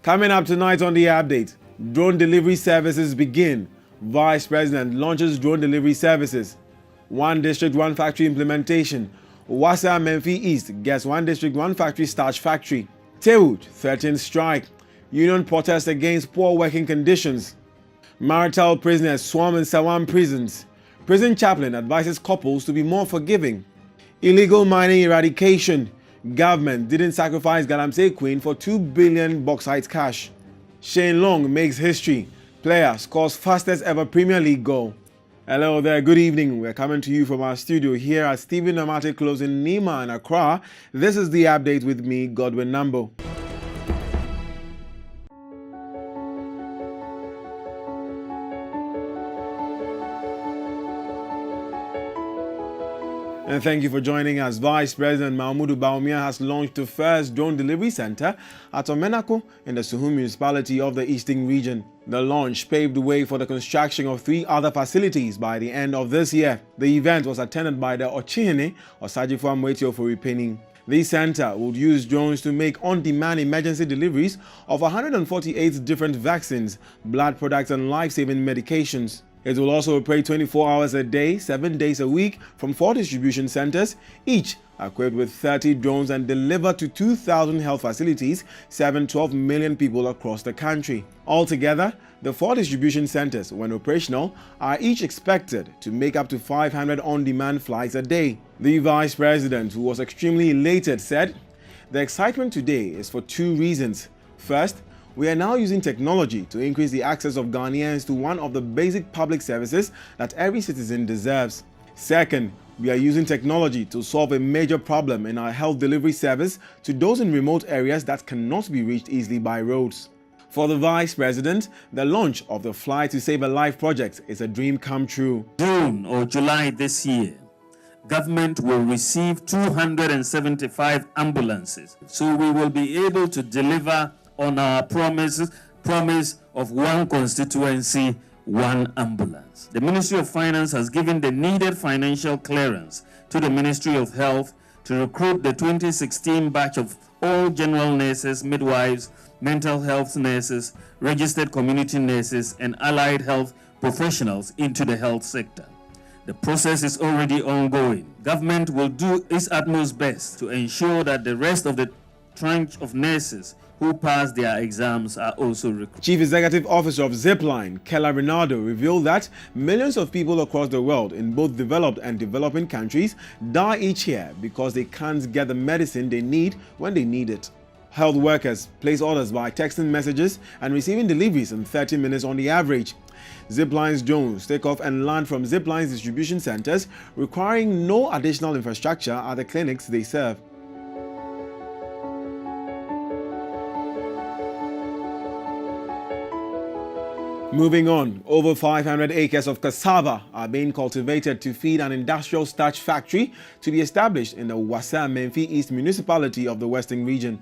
Coming up tonight on the update, drone delivery services begin. Vice President launches drone delivery services. One district, one factory implementation. Wasa Menfi East gets one district, one factory starch factory. Tewood threatens strike. Union protests against poor working conditions. Marital prisoners swarm in Sawan prisons. Prison chaplain advises couples to be more forgiving. Illegal mining eradication. Government didn't sacrifice Galamsey Queen for 2 billion bauxite cash. Shane Long makes history. Player scores fastest ever Premier League goal. Hello there, good evening. We're coming to you from our studio here at Stephen Amate Close in Nima and Accra. This is the update with me, Godwin Nambo. And thank you for joining us. Vice President Mahmoud Bawumia has launched the first drone delivery center at Omenako in the Suhum municipality of the Eastern region. The launch paved the way for the construction of 3 other facilities by the end of this year. The event was attended by the Ochihene Osajifo Amwetio for Repenning. This center would use drones to make on-demand emergency deliveries of 148 different vaccines, blood products and life-saving medications. It will also operate 24 hours a day, 7 days a week from 4 distribution centers, each equipped with 30 drones, and deliver to 2,000 health facilities, 12 million people across the country. Altogether, the 4 distribution centers, when operational, are each expected to make up to 500 on-demand flights a day. The Vice President, who was extremely elated, said, "The excitement today is for 2 reasons. First, we are now using technology to increase the access of Ghanaians to one of the basic public services that every citizen deserves. Second, we are using technology to solve a major problem in our health delivery service to those in remote areas that cannot be reached easily by roads." For the Vice President, the launch of the Fly to Save a Life project is a dream come true. June or July this year, government will receive 275 ambulances. So we will be able to deliver on our promise of one constituency, one ambulance. The Ministry of Finance has given the needed financial clearance to the Ministry of Health to recruit the 2016 batch of all general nurses, midwives, mental health nurses, registered community nurses, and allied health professionals into the health sector. The process is already ongoing. Government will do its utmost best to ensure that the rest of the tranche of nurses who pass their exams are also recruited. Chief Executive Officer of Zipline, Kella Rinaldo, revealed that millions of people across the world in both developed and developing countries die each year because they can't get the medicine they need when they need it. Health workers place orders by texting messages and receiving deliveries in 30 minutes on the average. Zipline's drones take off and land from Zipline's distribution centers, requiring no additional infrastructure at the clinics they serve. Moving on, over 500 acres of cassava are being cultivated to feed an industrial starch factory to be established in the Wasa Menfi East municipality of the Western region.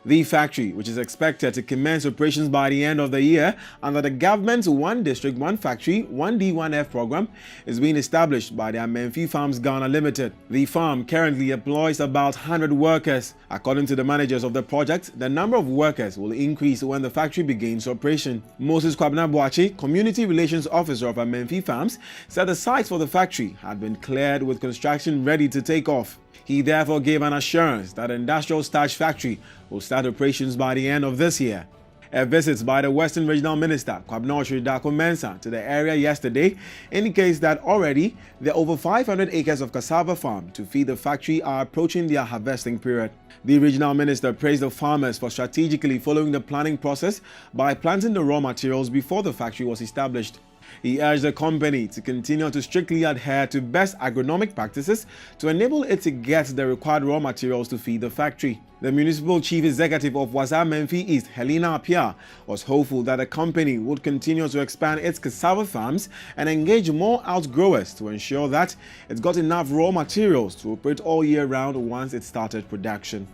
The factory, which is expected to commence operations by the end of the year under the government's One District, One Factory, 1D1F program, is being established by the Menfi Farms Ghana Limited. The farm currently employs about 100 workers. According to the managers of the project, the number of workers will increase when the factory begins operation. Moses Kwabena Boachi, Community Relations Officer of Menfi Farms, said the site for the factory had been cleared with construction ready to take off. He therefore gave an assurance that the industrial starch factory will start operations by the end of this year. A visit by the Western Regional Minister, Kwabena Oshiridako Mensah, to the area yesterday indicates that already the over 500 acres of cassava farm to feed the factory are approaching their harvesting period. The regional minister praised the farmers for strategically following the planning process by planting the raw materials before the factory was established. He urged the company to continue to strictly adhere to best agronomic practices to enable it to get the required raw materials to feed the factory. The municipal chief executive of Wasa Menfi East, Helena Apia, was hopeful that the company would continue to expand its cassava farms and engage more outgrowers to ensure that it's got enough raw materials to operate all year round once it started production.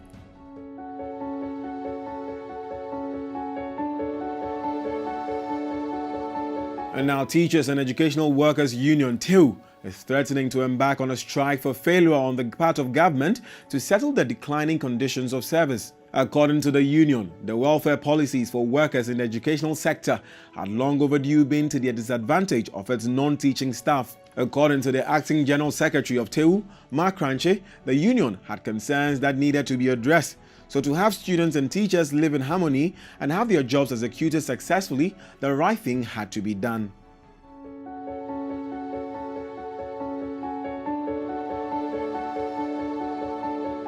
And now Teachers and Educational Workers Union, TEU, is threatening to embark on a strike for failure on the part of government to settle the declining conditions of service. According to the union, the welfare policies for workers in the educational sector had long overdue been to the disadvantage of its non-teaching staff. According to the acting general secretary of TEU, Mark Cranche, the union had concerns that needed to be addressed. So to have students and teachers live in harmony and have their jobs executed successfully, the right thing had to be done.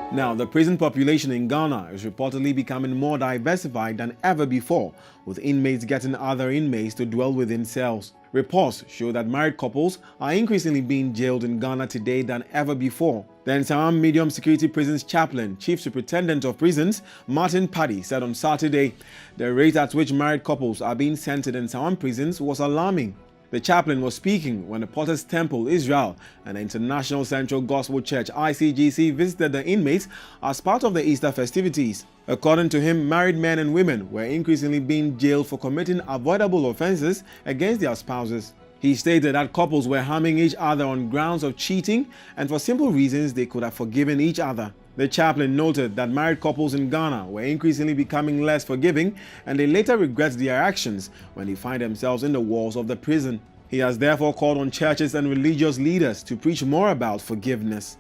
Now, the prison population in Ghana is reportedly becoming more diversified than ever before, with inmates getting other inmates to dwell within cells. Reports show that married couples are increasingly being jailed in Ghana today than ever before. The Nsawam Medium Security Prisons Chaplain, Chief Superintendent of Prisons, Martin Paddy, said on Saturday the rate at which married couples are being sent to the Nsawam prisons was alarming. The chaplain was speaking when the Potter's Temple, Israel, and the International Central Gospel Church, ICGC, visited the inmates as part of the Easter festivities. According to him, married men and women were increasingly being jailed for committing avoidable offenses against their spouses. He stated that couples were harming each other on grounds of cheating and for simple reasons they could have forgiven each other. The chaplain noted that married couples in Ghana were increasingly becoming less forgiving, and they later regret their actions when they find themselves in the walls of the prison. He has therefore called on churches and religious leaders to preach more about forgiveness.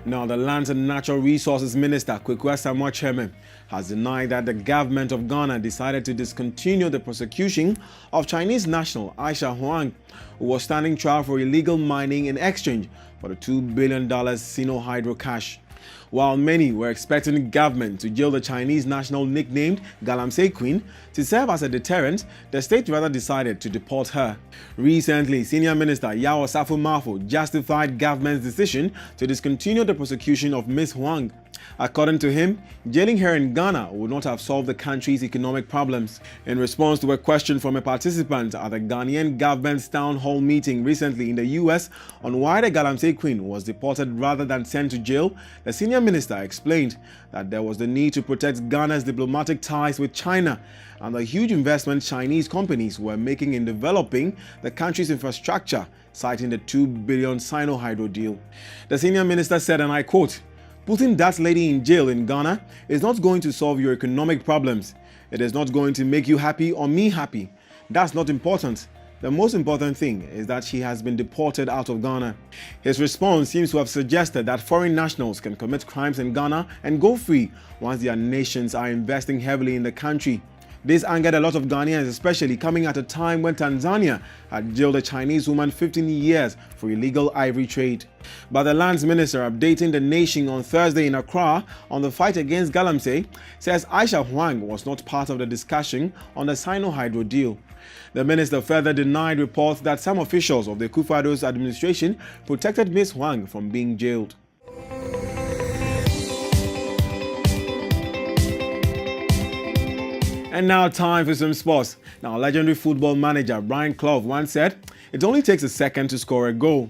Now, the Lands and Natural Resources Minister, Kweku Asamoah Kyerema, has denied that the government of Ghana decided to discontinue the prosecution of Chinese national Aisha Huang, who was standing trial for illegal mining in exchange for the $2 billion Sino Hydro cash. While many were expecting the government to jail the Chinese national nicknamed Galamsey Queen to serve as a deterrent, the state rather decided to deport her. Recently, Senior Minister Yao Osafo-Maafo justified government's decision to discontinue the prosecution of Ms. Huang. According to him, jailing her in Ghana would not have solved the country's economic problems. In response to a question from a participant at the Ghanaian government's town hall meeting recently in the US on why the Galamsey Queen was deported rather than sent to jail, the senior minister explained that there was the need to protect Ghana's diplomatic ties with China and the huge investment Chinese companies were making in developing the country's infrastructure, citing the $2 billion Sino Hydro deal. The senior minister said, and I quote, "Putting that lady in jail in Ghana is not going to solve your economic problems. It is not going to make you happy or me happy. That's not important. The most important thing is that she has been deported out of Ghana." His response seems to have suggested that foreign nationals can commit crimes in Ghana and go free once their nations are investing heavily in the country. This angered a lot of Ghanaians, especially coming at a time when Tanzania had jailed a Chinese woman 15 years for illegal ivory trade. But the lands minister, updating the nation on Thursday in Accra on the fight against Galamsey, says Aisha Huang was not part of the discussion on the Sino Hydro deal. The minister further denied reports that some officials of the Akufo-Addo's administration protected Ms. Huang from being jailed. And now time for some sports. Now, legendary football manager Brian Clough once said, "It only takes a second to score a goal."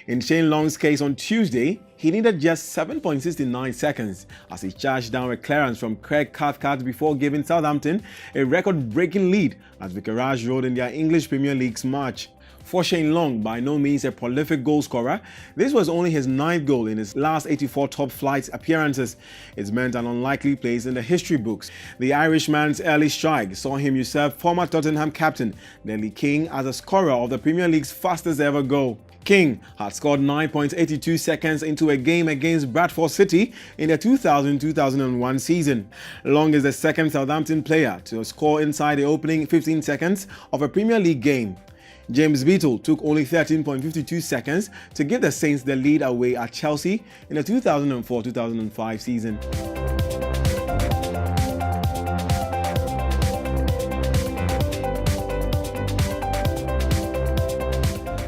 In Shane Long's case on Tuesday, he needed just 7.69 seconds as he charged down a clearance from Craig Cathcart before giving Southampton a record-breaking lead at Vicarage Road in their English Premier League's match. For Shane Long, by no means a prolific goal scorer, this was only his 9th goal in his last 84 top flight appearances. It's meant an unlikely place in the history books. The Irishman's early strike saw him usurp former Tottenham captain Nelly King as a scorer of the Premier League's fastest ever goal. King had scored 9.82 seconds into a game against Bradford City in the 2000-2001 season. Long is the second Southampton player to score inside the opening 15 seconds of a Premier League game. James Beatle took only 13.52 seconds to give the Saints the lead away at Chelsea in the 2004-2005 season.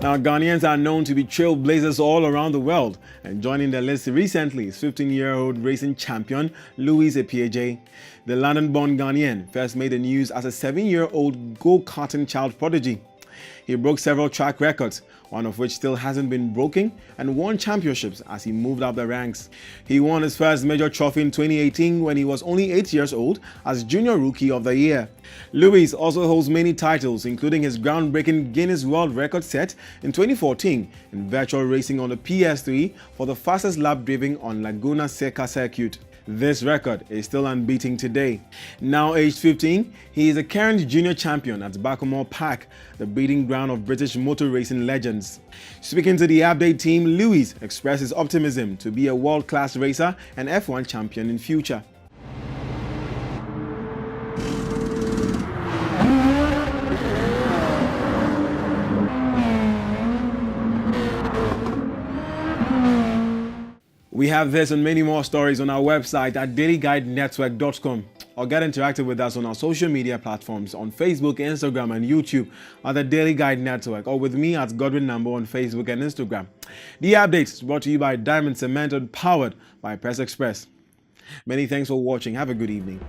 Now, Ghanaians are known to be trailblazers all around the world, and joining the list recently is 15-year-old racing champion Louis Epieje. The London-born Ghanaian first made the news as a 7-year-old go-karting child prodigy. He broke several track records, one of which still hasn't been broken, and won championships as he moved up the ranks. He won his first major trophy in 2018 when he was only 8 years old as Junior Rookie of the Year. Lewis also holds many titles, including his groundbreaking Guinness World Record set in 2014 in virtual racing on the PS3 for the fastest lap driven on Laguna Seca circuit. This record is still unbeaten today. Now aged 15, he is a current junior champion at Bacomore Park, the breeding ground of British motor racing legends. Speaking to the update team, Lewis expressed his optimism to be a world-class racer and F1 champion in future. We have this and many more stories on our website at dailyguidenetwork.com, or get interactive with us on our social media platforms on Facebook, Instagram and YouTube at the Daily Guide Network, or with me at Godwin Number on Facebook and Instagram. The update is brought to you by Diamond Cement and powered by Press Express. Many thanks for watching. Have a good evening.